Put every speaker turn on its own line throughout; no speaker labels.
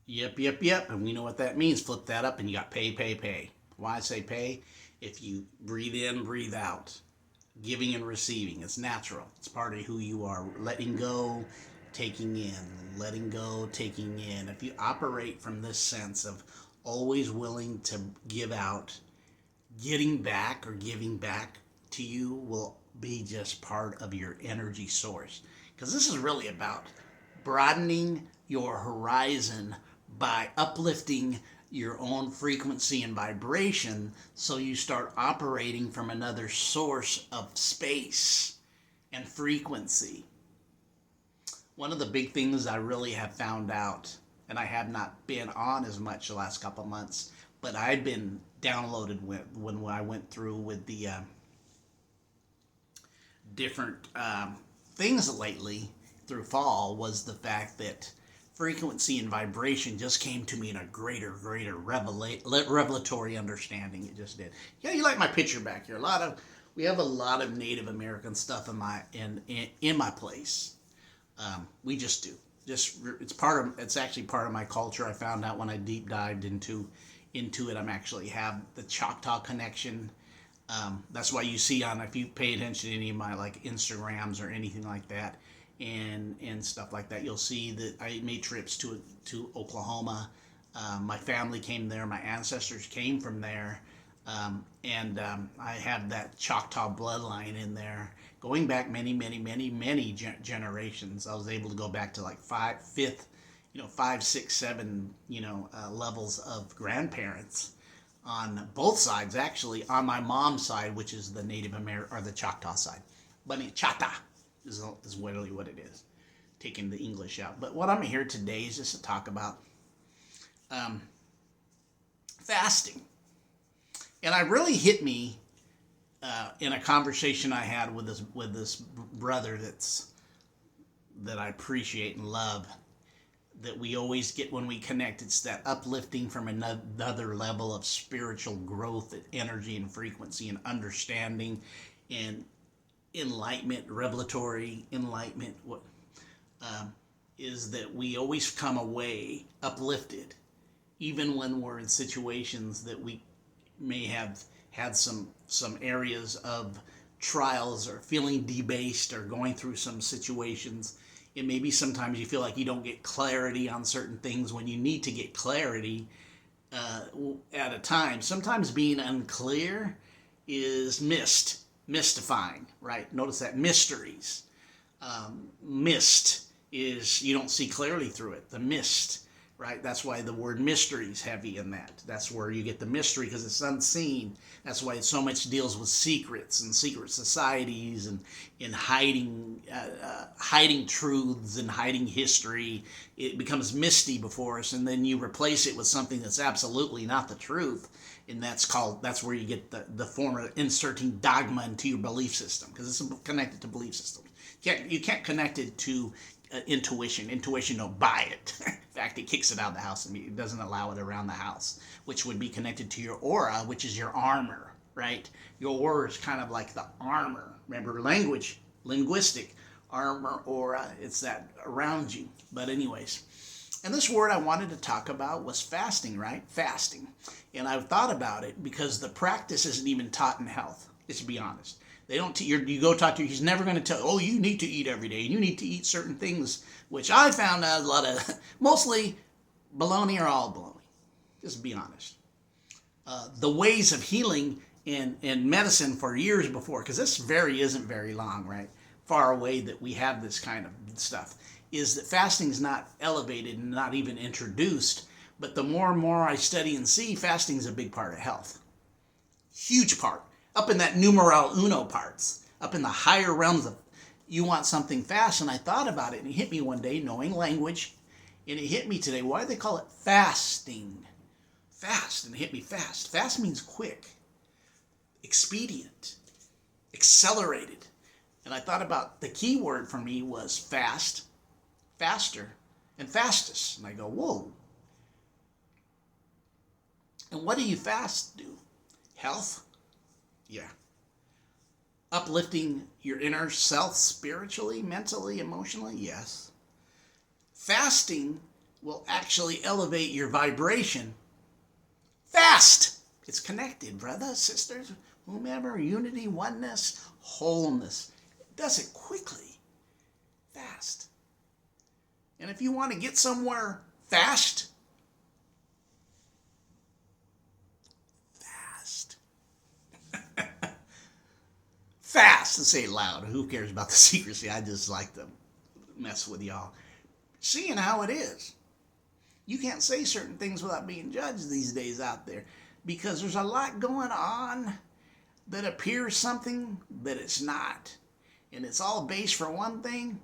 Yep, yep, yep. And we know what that means. Flip that up and you got pay, pay, pay. Why I say pay? If you breathe in, breathe out, giving and receiving, it's natural. It's part of who you are. Letting go, taking in, letting go, taking in. If you operate from this sense of always willing to give out, getting back or giving back to you will be just part of your energy source. Because this is really about broadening your horizon by uplifting your own frequency and vibration so you start operating from another source of space and frequency. One of the big things I really have found out, and I have not been on as much the last couple of months, but I've been downloaded when I went through with the different things lately through fall, was the fact that frequency and vibration just came to me in a greater revelatory understanding. It just did. Yeah, you like my picture back here. We have a lot of Native American stuff in my place. We just do. It's actually part of my culture. I found out when I deep dived into it. I'm actually have the Choctaw connection. That's why you see if you pay attention to any of my like Instagrams or anything like that, and stuff like that, you'll see that I made trips to Oklahoma. My family came there. My ancestors came from there, and I have that Choctaw bloodline in there, going back many generations. I was able to go back to like five, six, seven, levels of grandparents on both sides. Actually, on my mom's side, which is the Native American or the Choctaw side, but Chata is literally what it is, taking the English out. But what I'm here today is just to talk about fasting, and it really hit me in a conversation I had with this brother that I appreciate and love. That we always get when we connect, it's that uplifting from another level of spiritual growth and energy and frequency and understanding and enlightenment, revelatory enlightenment. What is that we always come away uplifted, even when we're in situations that we may have had some areas of trials or feeling debased or going through some situations. It may be sometimes you feel like you don't get clarity on certain things when you need to get clarity at a time. Sometimes being unclear is mystifying, right? Notice that mysteries. Mist is you don't see clearly through it. The mist, right? That's why the word mystery is heavy in that. That's where you get the mystery because it's unseen. That's why it so much deals with secrets and secret societies and in hiding truths and hiding history. It becomes misty before us, and then you replace it with something that's absolutely not the truth. And that's where you get the form of inserting dogma into your belief system because it's connected to belief systems. You can't connect it to intuition. Intuition don't buy it. In fact, it kicks it out of the house and it doesn't allow it around the house, which would be connected to your aura, which is your armor, right? Your aura is kind of like the armor. Remember, linguistic, armor, aura, it's that around you. But anyways, and this word I wanted to talk about was fasting, right? Fasting. And I've thought about it because the practice isn't even taught in health, let's be honest. They don't. You go talk to. He's never going to tell. Oh, you need to eat every day, and you need to eat certain things, which I found out a lot of, mostly baloney or all baloney. Just be honest. The ways of healing in medicine for years before, because this isn't very long, right? Far away that we have this kind of stuff, is that fasting is not elevated and not even introduced. But the more and more I study and see, fasting is a big part of health. Huge part. Up in that numero uno parts, up in the higher realms of you want something fast. And I thought about it and it hit me one day, knowing language, and it hit me today. Why do they call it fasting? Fast, and it hit me fast. Fast means quick, expedient, accelerated. And I thought about the key word for me was fast, faster, and fastest. And I go, whoa. And what do you fast do? Health? Yeah. Uplifting your inner self spiritually, mentally, emotionally? Yes. Fasting will actually elevate your vibration, fast. It's connected, brothers, sisters, whomever, unity, oneness, wholeness. It does it quickly, fast. And if you want to get somewhere fast, fast, to say it loud. Who cares about the secrecy? I just like to mess with y'all. Seeing how it is. You can't say certain things without being judged these days out there, because there's a lot going on that appears something that it's not. And it's all based, for one thing,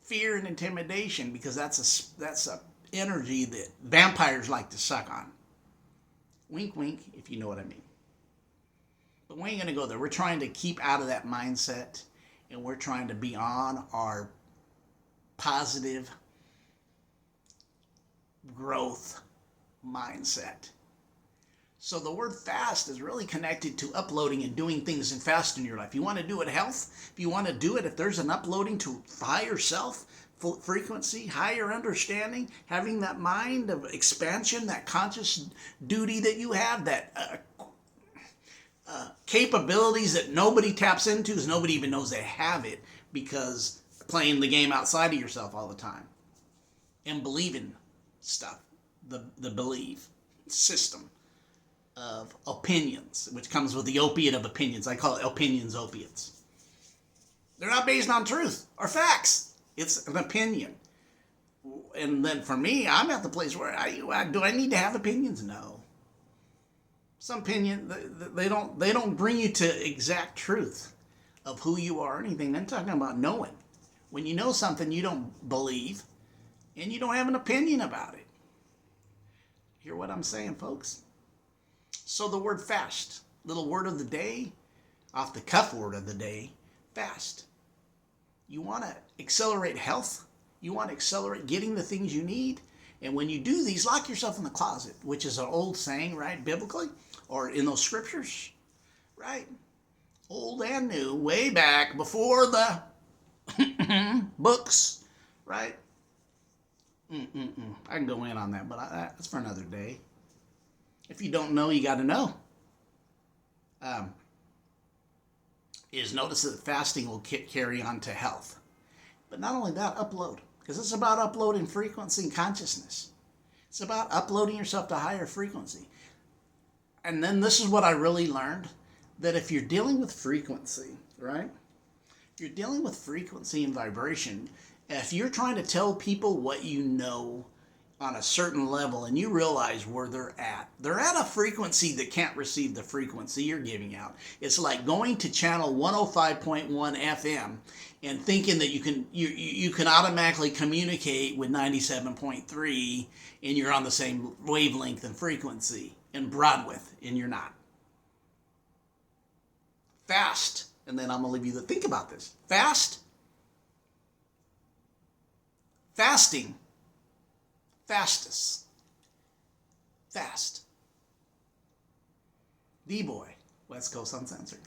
fear and intimidation, because that's a energy that vampires like to suck on. Wink, wink, if you know what I mean. But we ain't going to go there. We're trying to keep out of that mindset, and we're trying to be on our positive growth mindset. So the word fast is really connected to uploading and doing things and fast in your life. You want to do it health? If you want to do it, if there's an uploading to higher self, frequency, higher understanding, having that mind of expansion, that conscious duty that you have, that capabilities that nobody taps into, because nobody even knows they have it, because playing the game outside of yourself all the time and believing stuff, the belief system of opinions, which comes with the opiate of opinions. I call it opinions opiates. They're not based on truth or facts. It's an opinion. And then for me, I'm at the place where do I need to have opinions? No. Some opinion, they don't bring you to exact truth of who you are or anything. I'm talking about knowing. When you know something you don't believe, and you don't have an opinion about it. Hear what I'm saying, folks? So the word fast, little word of the day, off the cuff word of the day, fast. You want to accelerate health. You want to accelerate getting the things you need. And when you do these, lock yourself in the closet, which is an old saying, right, biblically, or in those scriptures, right? Old and new, way back before the books, right? I can go in on that, but that's for another day. If you don't know, you got to know. Is notice that fasting will carry on to health. But not only that, upload. Because it's about uploading frequency and consciousness. It's about uploading yourself to higher frequency. And then this is what I really learned, that if you're dealing with frequency, right? If you're dealing with frequency and vibration, if you're trying to tell people what you know on a certain level and you realize where they're at a frequency that can't receive the frequency you're giving out. It's like going to channel 105.1 FM and thinking that you can automatically communicate with 97.3 and you're on the same wavelength and frequency and broadwidth, and you're not. Fast, and then I'm going to leave you to think about this. Fasting. Fastest. Fast. D-Boy. West Coast Uncensored.